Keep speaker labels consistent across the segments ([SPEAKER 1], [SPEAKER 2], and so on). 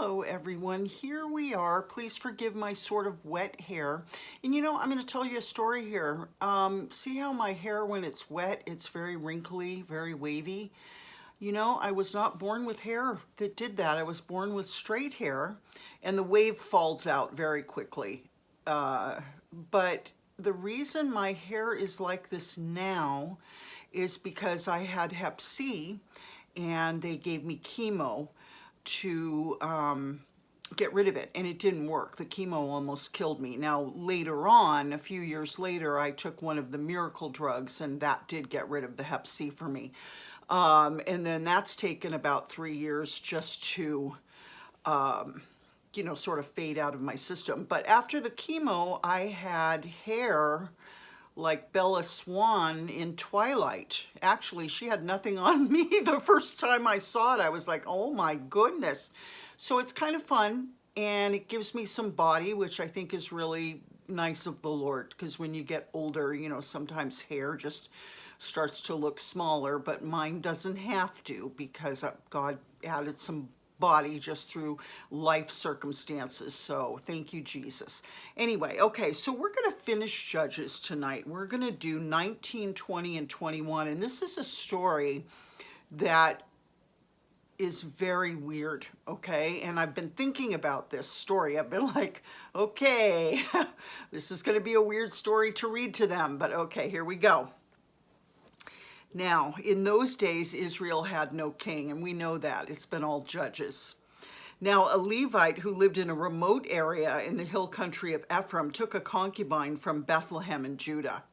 [SPEAKER 1] Hello everyone, here we are. Please forgive my sort of wet hair. And I'm going to tell you a story here. See how my hair, when it's wet, it's very wrinkly, very wavy? I was not born with hair that did that. I was born with straight hair, and the wave falls out very quickly. But the reason my hair is like this now is because I had Hep C, and they gave me chemo to get rid of it, and it didn't work. The chemo almost killed me. Now later on, a few years later, I took one of the miracle drugs, and that did get rid of the Hep C for me. And then that's taken about 3 years just to sort of fade out of my system. But after the chemo, I had hair like Bella Swan in Twilight. Actually, she had nothing on me the first time I saw it. I was like, oh my goodness. So it's kind of fun, and it gives me some body, which I think is really nice of the Lord, because when you get older, sometimes hair just starts to look smaller, but mine doesn't have to, because God added some body just through life circumstances. So thank you, Jesus. Anyway, okay, so we're going to finish Judges tonight. We're going to do 19, 20, and 21. And this is a story that is very weird, okay? And I've been thinking about this story. I've been like, okay, this is going to be a weird story to read to them, but okay, here we go. Now, in those days, Israel had no king, and we know that. It's been all judges. Now, a Levite who lived in a remote area in the hill country of Ephraim took a concubine from Bethlehem in Judah.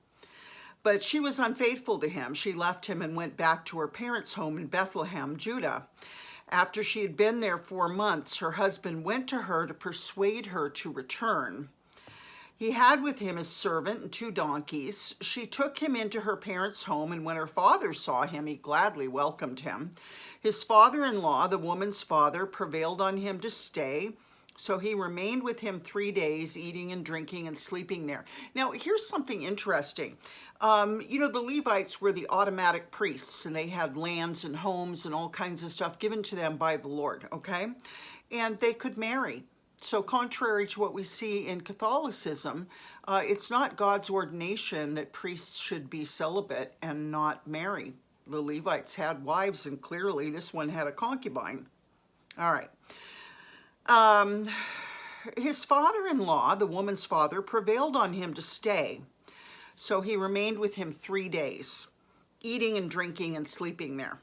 [SPEAKER 1] But she was unfaithful to him. She left him and went back to her parents' home in Bethlehem, Judah. After she had been there 4 months, her husband went to her to persuade her to return. He had with him his servant and 2 donkeys. She took him into her parents' home, and when her father saw him, he gladly welcomed him. His father-in-law, the woman's father, prevailed on him to stay, so he remained with him 3 days, eating and drinking and sleeping there. Now, here's something interesting. The Levites were the automatic priests, and they had lands and homes and all kinds of stuff given to them by the Lord, okay? And they could marry. So contrary to what we see in Catholicism, it's not God's ordination that priests should be celibate and not marry. The Levites had wives, and clearly this one had a concubine. All right. His father-in-law, the woman's father, prevailed on him to stay. So he remained with him 3 days, eating and drinking and sleeping there.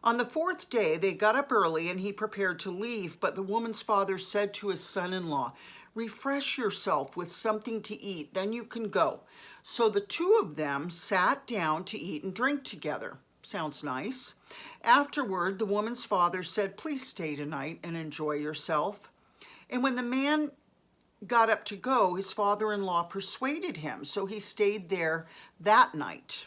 [SPEAKER 1] On the 4th day, they got up early, and he prepared to leave, but the woman's father said to his son-in-law, "Refresh yourself with something to eat, then you can go." So the 2 of them sat down to eat and drink together. Sounds nice. Afterward, the woman's father said, "Please stay tonight and enjoy yourself." And when the man got up to go, his father-in-law persuaded him, so he stayed there that night.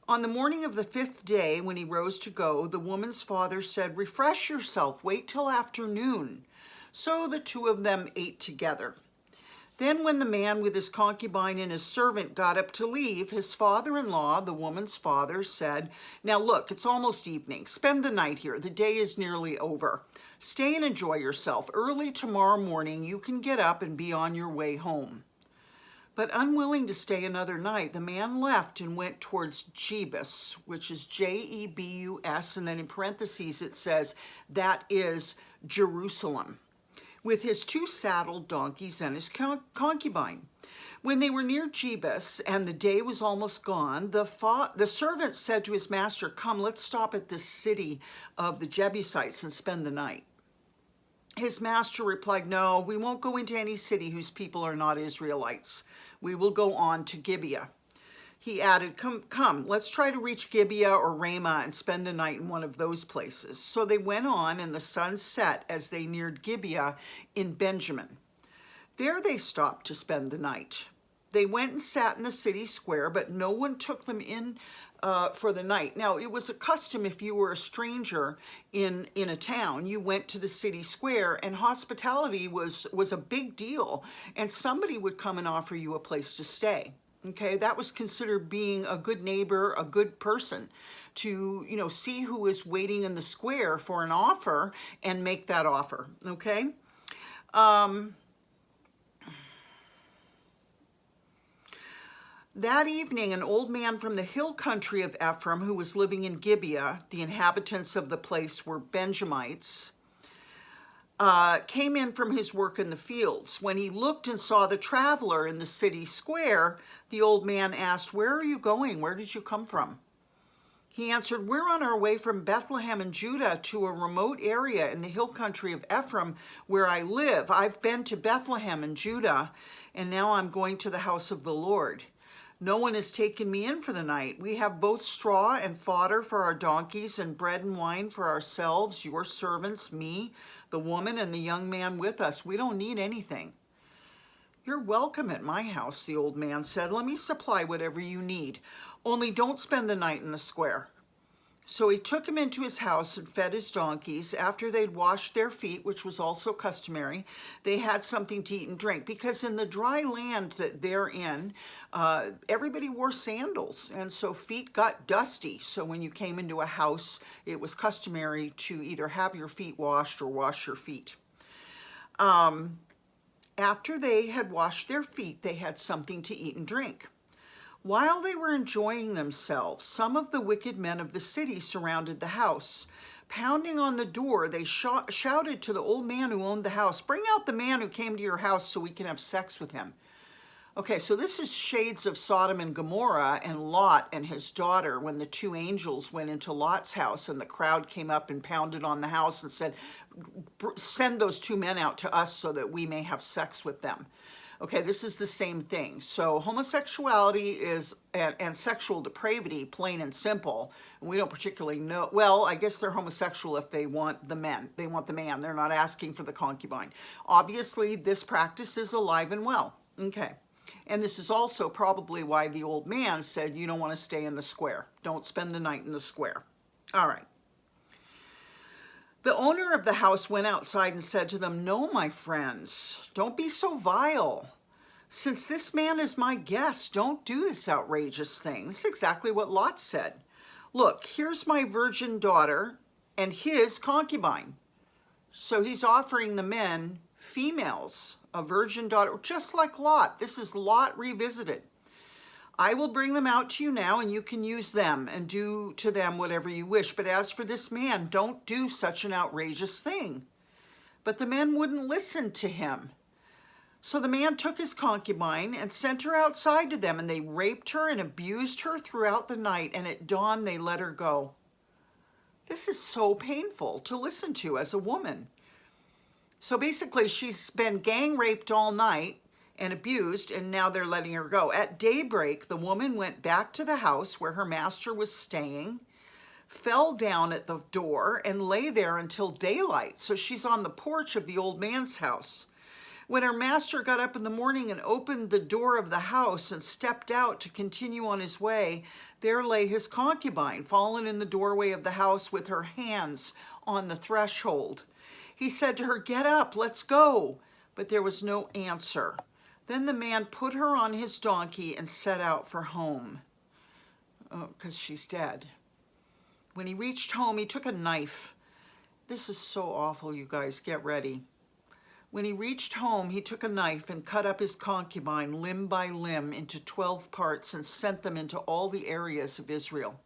[SPEAKER 1] On the morning of the 5th day, when he rose to go, the woman's father said, "Refresh yourself, wait till afternoon." So the 2 of them ate together. Then when the man with his concubine and his servant got up to leave, his father-in-law, the woman's father, said, "Now look, it's almost evening. Spend the night here. The day is nearly over. Stay and enjoy yourself. Early tomorrow morning, you can get up and be on your way home." But unwilling to stay another night, the man left and went towards Jebus, which is Jebus, and then in parentheses it says, that is Jerusalem, with his 2 saddled donkeys and his concubine. When they were near Jebus and the day was almost gone, the servant said to his master, "Come, let's stop at this city of the Jebusites and spend the night." His master replied, "No, we won't go into any city whose people are not Israelites. We will go on to Gibeah." He added, Come, let's try to reach Gibeah or Ramah and spend the night in one of those places." So they went on, and the sun set as they neared Gibeah in Benjamin. There they stopped to spend the night. They went and sat in the city square, but no one took them in for the night. Now, it was a custom, if you were a stranger in a town, you went to the city square, and hospitality was a big deal, and somebody would come and offer you a place to stay. Okay, that was considered being a good neighbor, a good person, to, see who is waiting in the square for an offer and make that offer. Okay. That evening, an old man from the hill country of Ephraim, who was living in Gibeah, the inhabitants of the place were Benjamites, came in from his work in the fields. When he looked and saw the traveler in the city square, the old man asked, "Where are you going? Where did you come from?" He answered, "We're on our way from Bethlehem in Judah to a remote area in the hill country of Ephraim where I live. I've been to Bethlehem in Judah, and now I'm going to the house of the Lord. No one has taken me in for the night. We have both straw and fodder for our donkeys and bread and wine for ourselves, your servants, me, the woman, and the young man with us. We don't need anything." "You're welcome at my house," the old man said. "Let me supply whatever you need. Only don't spend the night in the square." So he took him into his house and fed his donkeys. After they'd washed their feet, which was also customary, they had something to eat and drink, because in the dry land that they're in, everybody wore sandals, and so feet got dusty. So when you came into a house, it was customary to either have your feet washed or wash your feet. After they had washed their feet, they had something to eat and drink. While they were enjoying themselves, some of the wicked men of the city surrounded the house. Pounding on the door, they shouted to the old man who owned the house, "Bring out the man who came to your house so we can have sex with him." Okay, so this is shades of Sodom and Gomorrah and Lot and his daughter, when the two angels went into Lot's house and the crowd came up and pounded on the house and said, "Send those two men out to us so that we may have sex with them." Okay, this is the same thing. So homosexuality is and sexual depravity, plain and simple. And we don't particularly know. Well, I guess they're homosexual if they want the men. They want the man. They're not asking for the concubine. Obviously, this practice is alive and well. Okay. And this is also probably why the old man said, "You don't want to stay in the square. Don't spend the night in the square." All right. The owner of the house went outside and said to them, "No, my friends, don't be so vile. Since this man is my guest, don't do this outrageous thing." This is exactly what Lot said. "Look, here's my virgin daughter and his concubine." So he's offering the men females, a virgin daughter, just like Lot. This is Lot revisited. "I will bring them out to you now, and you can use them and do to them whatever you wish. But as for this man, don't do such an outrageous thing." But the men wouldn't listen to him. So the man took his concubine and sent her outside to them, and they raped her and abused her throughout the night, and at dawn they let her go. This is so painful to listen to as a woman. So basically, she's been gang raped all night and abused, and now they're letting her go. At daybreak, the woman went back to the house where her master was staying, fell down at the door, and lay there until daylight. So she's on the porch of the old man's house. When her master got up in the morning and opened the door of the house and stepped out to continue on his way, there lay his concubine, fallen in the doorway of the house with her hands on the threshold. He said to her, "Get up, let's go." But there was no answer. Then the man put her on his donkey and set out for home, because she's dead. When he reached home, he took a knife. This is so awful, you guys, get ready. When he reached home, he took a knife and cut up his concubine limb by limb into 12 parts and sent them into all the areas of Israel.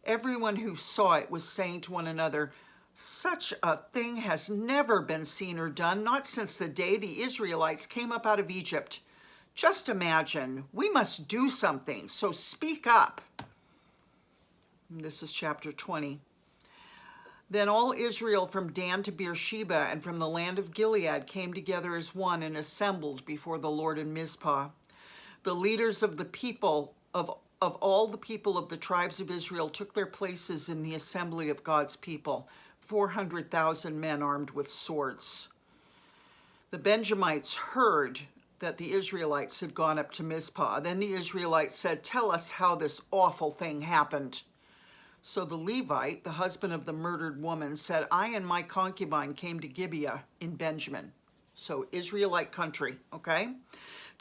[SPEAKER 1] Everyone who saw it was saying to one another, "Such a thing has never been seen or done, not since the day the Israelites came up out of Egypt. Just imagine, we must do something, so speak up." And this is chapter 20. Then all Israel from Dan to Beersheba and from the land of Gilead came together as one and assembled before the Lord in Mizpah. The leaders of the people of all the people of the tribes of Israel took their places in the assembly of God's people, 400,000 men armed with swords. The Benjamites heard that the Israelites had gone up to Mizpah. Then the Israelites said, "Tell us how this awful thing happened." So the Levite, the husband of the murdered woman, said, "I and my concubine came to Gibeah in Benjamin." So Israelite country, okay?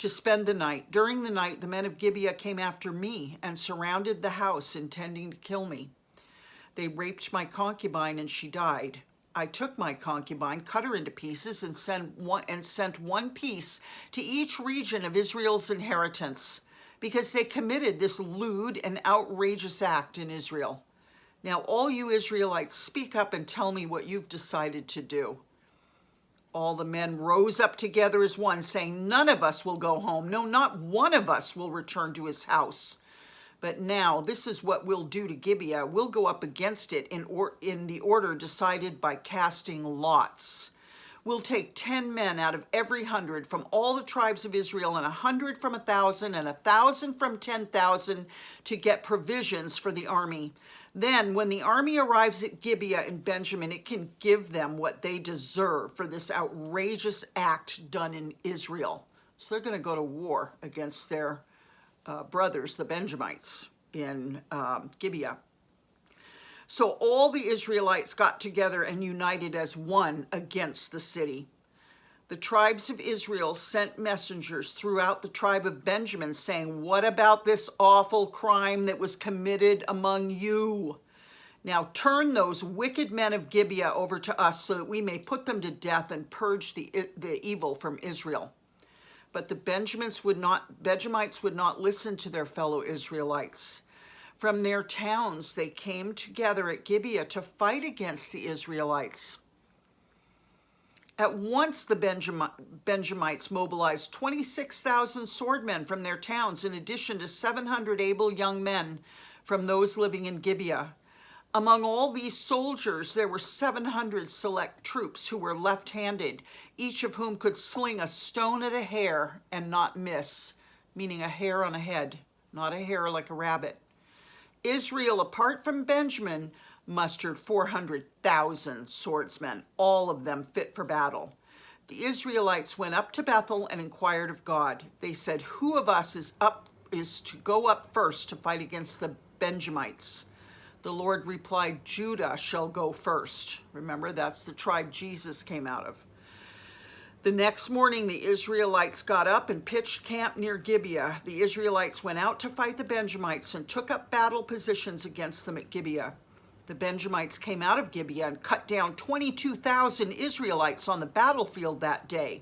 [SPEAKER 1] to spend the night. During the night, the men of Gibeah came after me and surrounded the house, intending to kill me. They raped my concubine, and she died. I took my concubine, cut her into pieces, and sent one piece to each region of Israel's inheritance, because they committed this lewd and outrageous act in Israel. Now, all you Israelites, speak up and tell me what you've decided to do. All the men rose up together as one, saying, none of us will go home. No, not one of us will return to his house. But now this is what we'll do to Gibeah. We'll go up against it in the order decided by casting lots. We'll take 10 men out of every 100 from all the tribes of Israel, and 100 from 1,000, and 1,000 from 10,000 to get provisions for the army. Then when the army arrives at Gibeah in Benjamin, it can give them what they deserve for this outrageous act done in Israel. So they're going to go to war against their brothers, the Benjamites, in Gibeah. So all the Israelites got together and united as one against the city. The tribes of Israel sent messengers throughout the tribe of Benjamin, saying, what about this awful crime that was committed among you? Now turn those wicked men of Gibeah over to us, so that we may put them to death and purge the evil from Israel. But the Benjamites would not listen to their fellow Israelites. From their towns they came together at Gibeah to fight against the Israelites. At once the Benjamites mobilized 26,000 swordmen from their towns, in addition to 700 able young men from those living in Gibeah. Among all these soldiers, there were 700 select troops who were left-handed, each of whom could sling a stone at a hare and not miss, meaning a hair on a head, not a hair like a rabbit. Israel, apart from Benjamin, mustered 400,000 swordsmen, all of them fit for battle. The Israelites went up to Bethel and inquired of God. They said, who of us is to go up first to fight against the Benjamites? The Lord replied, Judah shall go first. Remember, that's the tribe Jesus came out of. The next morning, the Israelites got up and pitched camp near Gibeah. The Israelites went out to fight the Benjamites and took up battle positions against them at Gibeah. The Benjamites came out of Gibeah and cut down 22,000 Israelites on the battlefield that day.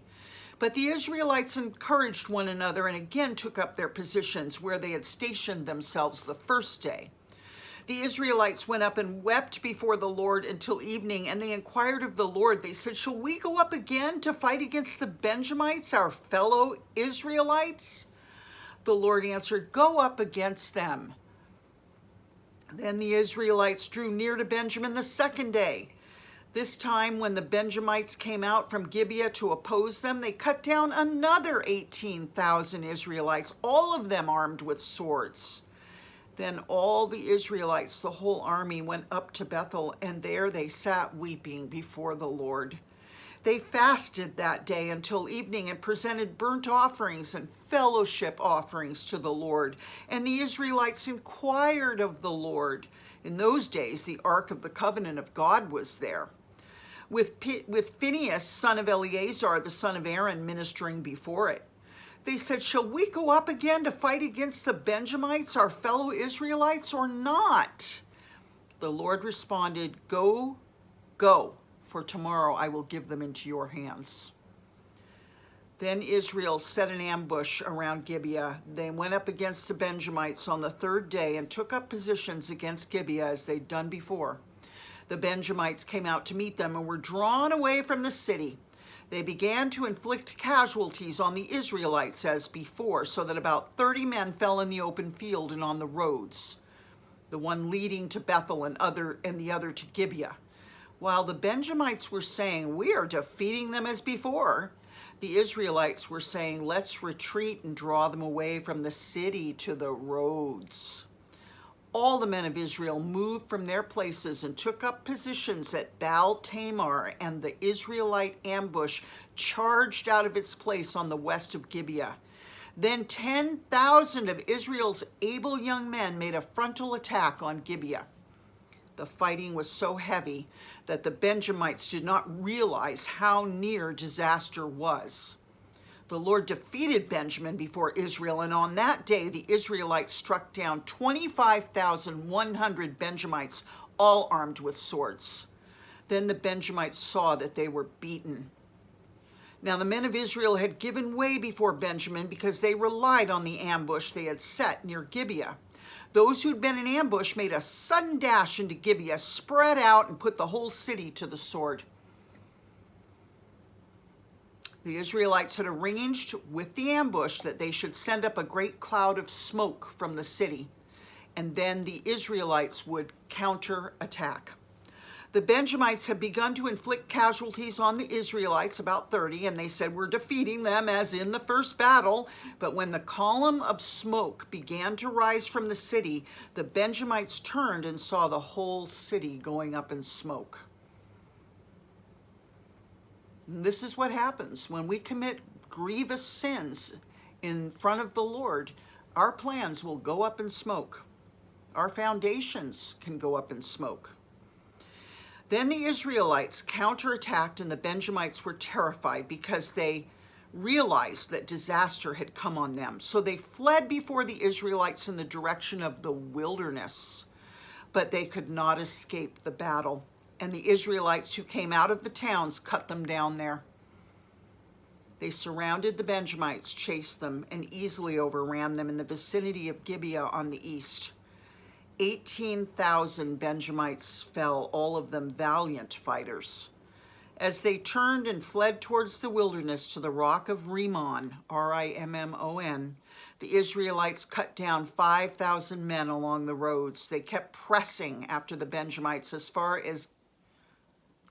[SPEAKER 1] But the Israelites encouraged one another and again took up their positions where they had stationed themselves the first day. The Israelites went up and wept before the Lord until evening, and they inquired of the Lord. They said, shall we go up again to fight against the Benjamites, our fellow Israelites? The Lord answered, go up against them. Then the Israelites drew near to Benjamin the second day. This time, when the Benjamites came out from Gibeah to oppose them, they cut down another 18,000 Israelites, all of them armed with swords. Then all the Israelites, the whole army, went up to Bethel, and there they sat weeping before the Lord. They fasted that day until evening and presented burnt offerings and fellowship offerings to the Lord. And the Israelites inquired of the Lord. In those days, the Ark of the Covenant of God was there, with Phinehas, son of Eleazar, the son of Aaron, ministering before it. They said, shall we go up again to fight against the Benjamites, our fellow Israelites, or not? The Lord responded, go, for tomorrow I will give them into your hands. Then Israel set an ambush around Gibeah. They went up against the Benjamites on the third day and took up positions against Gibeah as they'd done before. The Benjamites came out to meet them and were drawn away from the city. They began to inflict casualties on the Israelites as before, so that about 30 men fell in the open field and on the roads, the one leading to Bethel and the other to Gibeah. While the Benjamites were saying, we are defeating them as before, the Israelites were saying, let's retreat and draw them away from the city to the roads. All the men of Israel moved from their places and took up positions at Baal Tamar, and the Israelite ambush charged out of its place on the west of Gibeah. Then 10,000 of Israel's able young men made a frontal attack on Gibeah. The fighting was so heavy that the Benjamites did not realize how near disaster was. The Lord defeated Benjamin before Israel, and on that day the Israelites struck down 25,100 Benjamites, all armed with swords. Then the Benjamites saw that they were beaten. Now the men of Israel had given way before Benjamin because they relied on the ambush they had set near Gibeah. Those who'd been in ambush made a sudden dash into Gibeah, spread out, and put the whole city to the sword. The Israelites had arranged with the ambush that they should send up a great cloud of smoke from the city, and then the Israelites would counterattack. The Benjamites had begun to inflict casualties on the Israelites, about 30, and they said, "We're defeating them as in the first battle." But when the column of smoke began to rise from the city, the Benjamites turned and saw the whole city going up in smoke. And this is what happens when we commit grievous sins in front of the Lord. Our plans will go up in smoke. Our foundations can go up in smoke. Then the Israelites counterattacked, and the Benjamites were terrified because they realized that disaster had come on them. So they fled before the Israelites in the direction of the wilderness, but they could not escape the battle. And the Israelites who came out of the towns cut them down there. They surrounded the Benjamites, chased them, and easily overran them in the vicinity of Gibeah on the east. 18,000 Benjamites fell, all of them valiant fighters. As they turned and fled towards the wilderness to the rock of Rimmon, R-I-M-M-O-N, the Israelites cut down 5,000 men along the roads. They kept pressing after the Benjamites as far as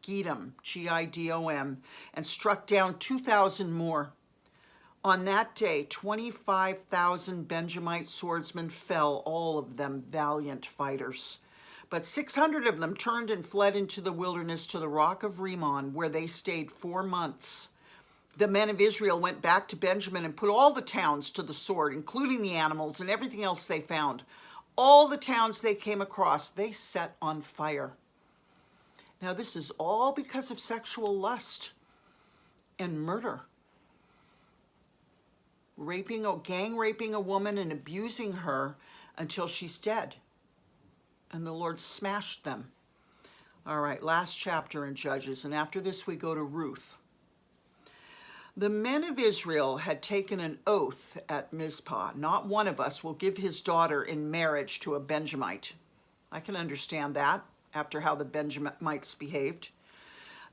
[SPEAKER 1] Gidom, G-I-D-O-M, and struck down 2,000 more. On that day, 25,000 Benjamite swordsmen fell, all of them valiant fighters. But 600 of them turned and fled into the wilderness to the rock of Rimmon, where they stayed 4 months. The men of Israel went back to Benjamin and put all the towns to the sword, including the animals and everything else they found. All the towns they came across, they set on fire. Now, this is all because of sexual lust and murder. Gang raping a woman and abusing her until she's dead. And the Lord smashed them. All right, last chapter in Judges, and after this we go to Ruth. The men of Israel had taken an oath at Mizpah. Not one of us will give his daughter in marriage to a Benjamite. I can understand that after how the Benjamites behaved.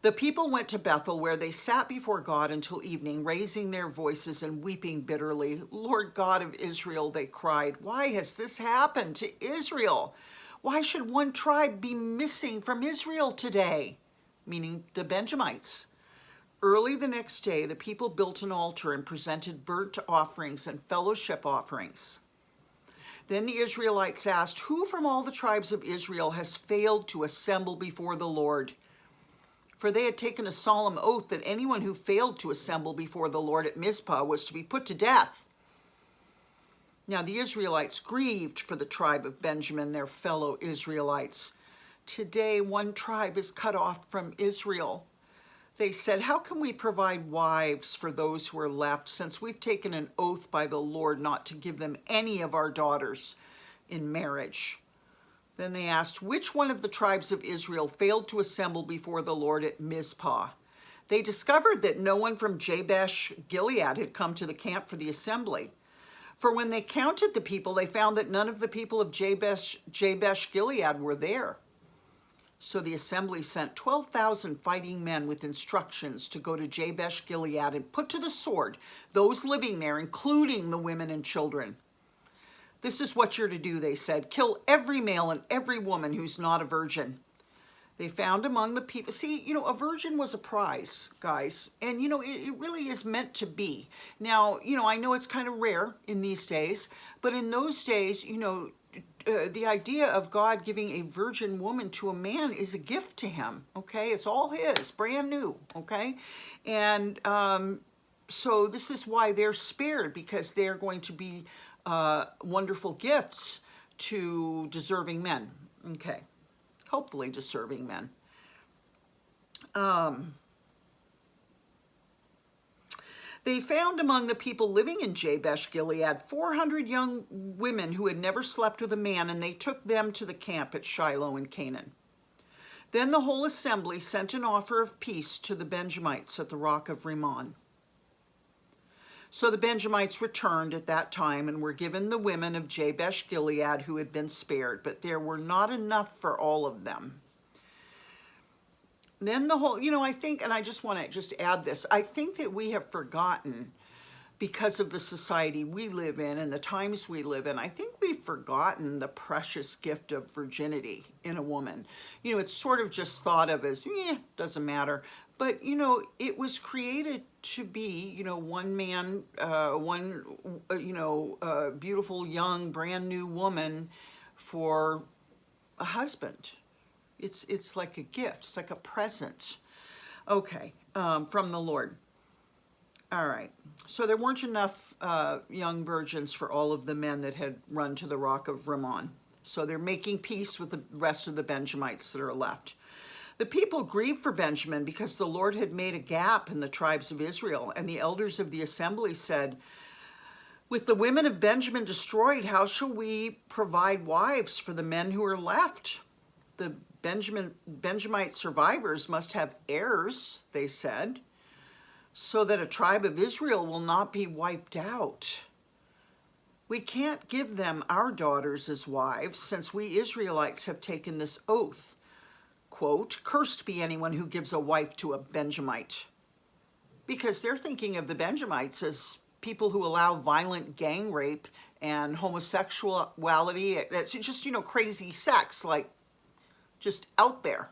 [SPEAKER 1] The people went to Bethel, where they sat before God until evening, raising their voices and weeping bitterly. "Lord God of Israel," they cried, "why has this happened to Israel? Why should one tribe be missing from Israel today?" Meaning the Benjamites. Early the next day, the people built an altar and presented burnt offerings and fellowship offerings. Then the Israelites asked, "Who from all the tribes of Israel has failed to assemble before the Lord?" For they had taken a solemn oath that anyone who failed to assemble before the Lord at Mizpah was to be put to death. Now the Israelites grieved for the tribe of Benjamin, their fellow Israelites. "Today one tribe is cut off from Israel." They said, "How can we provide wives for those who are left, since we've taken an oath by the Lord not to give them any of our daughters in marriage?" Then they asked, "Which one of the tribes of Israel failed to assemble before the Lord at Mizpah?" They discovered that no one from Jabesh Gilead had come to the camp for the assembly. For when they counted the people, they found that none of the people of Jabesh Gilead were there. So the assembly sent 12,000 fighting men with instructions to go to Jabesh Gilead and put to the sword those living there, including the women and children. "This is what you're to do," they said. "Kill every male and every woman who's not a virgin." They found among the people, see, a virgin was a prize, guys. And, it really is meant to be. Now, I know it's kind of rare in these days, but in those days, the idea of God giving a virgin woman to a man is a gift to him, okay? It's all his, brand new, okay? And so this is why they're spared, because they're going to be wonderful gifts to deserving men, okay? Hopefully deserving men. They found among the people living in Jabesh Gilead 400 young women who had never slept with a man, and they took them to the camp at Shiloh in Canaan. Then the whole assembly sent an offer of peace to the Benjamites at the rock of Rimmon. So the Benjamites returned at that time and were given the women of Jabesh Gilead who had been spared, but there were not enough for all of them. Then the whole, I think, and I just want to just add this, I think that we have forgotten, because of the society we live in and the times we live in, I think we've forgotten the precious gift of virginity in a woman. It's sort of just thought of as, doesn't matter. But, it was created to be, one man, beautiful, young, brand new woman for a husband. It's like a gift. It's like a present. Okay, from the Lord. All right. So there weren't enough young virgins for all of the men that had run to the rock of Rimmon. So they're making peace with the rest of the Benjamites that are left. The people grieved for Benjamin because the Lord had made a gap in the tribes of Israel, and the elders of the assembly said, "With the women of Benjamin destroyed, how shall we provide wives for the men who are left? The Benjamite survivors must have heirs," they said, "so that a tribe of Israel will not be wiped out. We can't give them our daughters as wives, since we Israelites have taken this oath. Quote, cursed be anyone who gives a wife to a Benjamite." Because they're thinking of the Benjamites as people who allow violent gang rape and homosexuality. That's just, crazy sex, like just out there.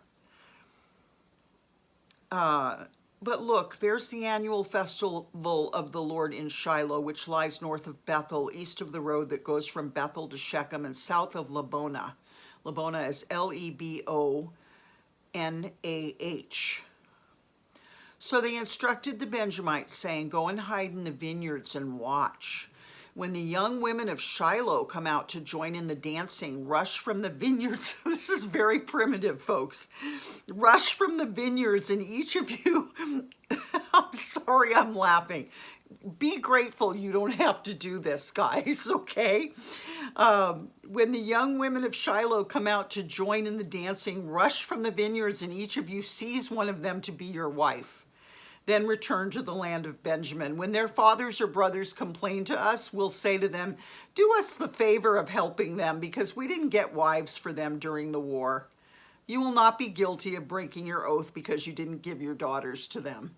[SPEAKER 1] But look, there's the annual festival of the Lord in Shiloh, which lies north of Bethel, east of the road that goes from Bethel to Shechem, and south of Lebonah. Lebonah is Lebonah. So they instructed the Benjamites, saying, "Go and hide in the vineyards and watch. When the young women of Shiloh come out to join in the dancing, rush from the vineyards." This is very primitive, folks. "Rush from the vineyards, and each of you," I'm sorry, I'm laughing. Be grateful you don't have to do this, guys, okay? "When the young women of Shiloh come out to join in the dancing, rush from the vineyards, and each of you seize one of them to be your wife. Then return to the land of Benjamin. When their fathers or brothers complain to us, we'll say to them, 'Do us the favor of helping them, because we didn't get wives for them during the war.' You will not be guilty of breaking your oath because you didn't give your daughters to them."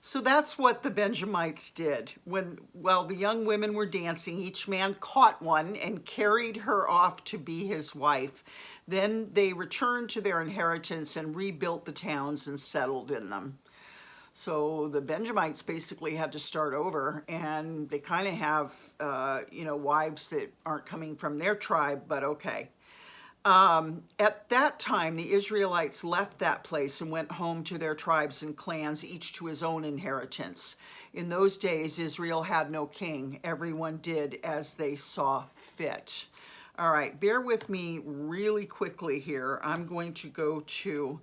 [SPEAKER 1] So that's what the Benjamites did. While the young women were dancing, each man caught one and carried her off to be his wife. Then they returned to their inheritance and rebuilt the towns and settled in them. So the Benjamites basically had to start over, and they kind of have, wives that aren't coming from their tribe, but okay. At that time, the Israelites left that place and went home to their tribes and clans, each to his own inheritance. In those days, Israel had no king. Everyone did as they saw fit. All right, bear with me really quickly here. I'm going to go to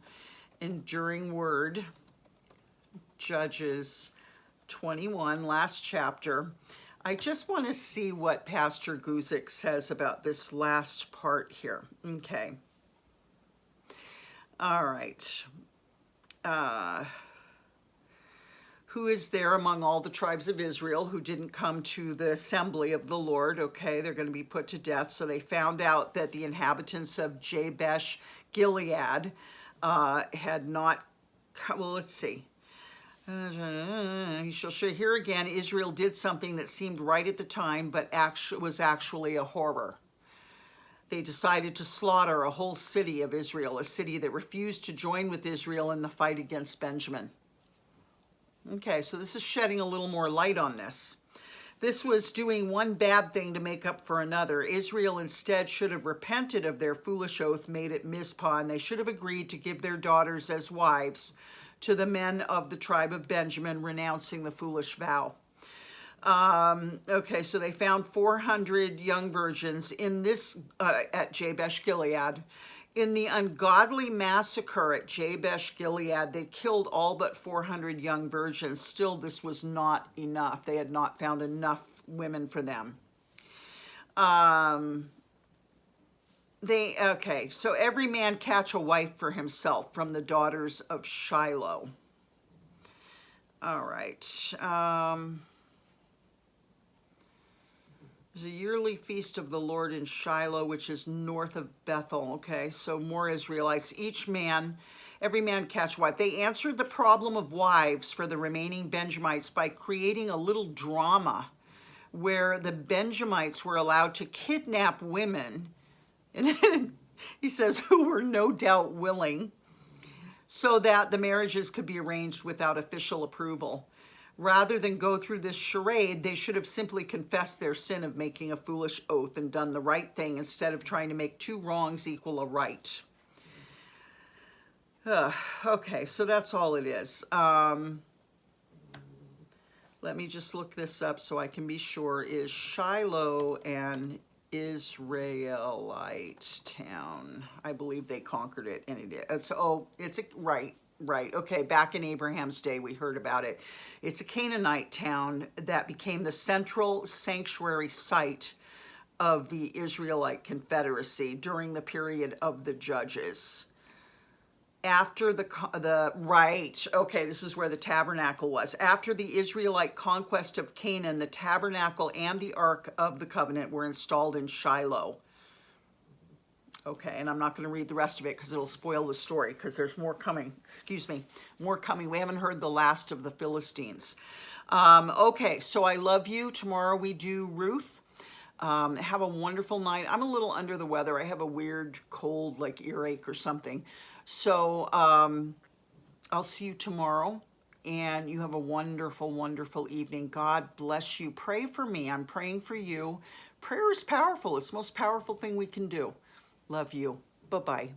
[SPEAKER 1] Enduring Word, Judges 21, last chapter. I just want to see what Pastor Guzik says about this last part here. Okay. All right. Who is there among all the tribes of Israel who didn't come to the assembly of the Lord? Okay, they're going to be put to death. So they found out that the inhabitants of Jabesh Gilead had not come. Well, let's see. You shall hear again, Israel did something that seemed right at the time, but was actually a horror. They decided to slaughter a whole city of Israel, a city that refused to join with Israel in the fight against Benjamin. Okay, so this is shedding a little more light on this. This was doing one bad thing to make up for another. Israel instead should have repented of their foolish oath made at Mizpah, and they should have agreed to give their daughters as wives to the men of the tribe of Benjamin, renouncing the foolish vow. Okay, so they found 400 young virgins in this at Jabesh Gilead In the ungodly massacre at Jabesh Gilead, they killed all but 400 young virgins. Still, this was not enough. They had not found enough women for them. Okay, so every man catch a wife for himself from the daughters of Shiloh. All right. There's a yearly feast of the Lord in Shiloh, which is north of Bethel. Okay, so more Israelites. Every man catch a wife. They answered the problem of wives for the remaining Benjamites by creating a little drama where the Benjamites were allowed to kidnap women, and he says, who were no doubt willing, so that the marriages could be arranged without official approval. Rather than go through this charade, they should have simply confessed their sin of making a foolish oath and done the right thing instead of trying to make two wrongs equal a right. Okay, so that's all it is. Let me just look this up so I can be sure. Is Shiloh an Israelite town? I believe they conquered it, and it is. Right. Okay, back in Abraham's day, we heard about it. It's a Canaanite town that became the central sanctuary site of the Israelite Confederacy during the period of the Judges. After this is where the tabernacle was. After the Israelite conquest of Canaan, the tabernacle and the Ark of the Covenant were installed in Shiloh. Okay, and I'm not going to read the rest of it because it'll spoil the story, because there's more coming. More coming. We haven't heard the last of the Philistines. Okay, so I love you. Tomorrow we do Ruth. Have a wonderful night. I'm a little under the weather. I have a weird cold, like earache or something. So I'll see you tomorrow, and you have a wonderful, wonderful evening. God bless you. Pray for me. I'm praying for you. Prayer is powerful. It's the most powerful thing we can do. Love you. Bye-bye.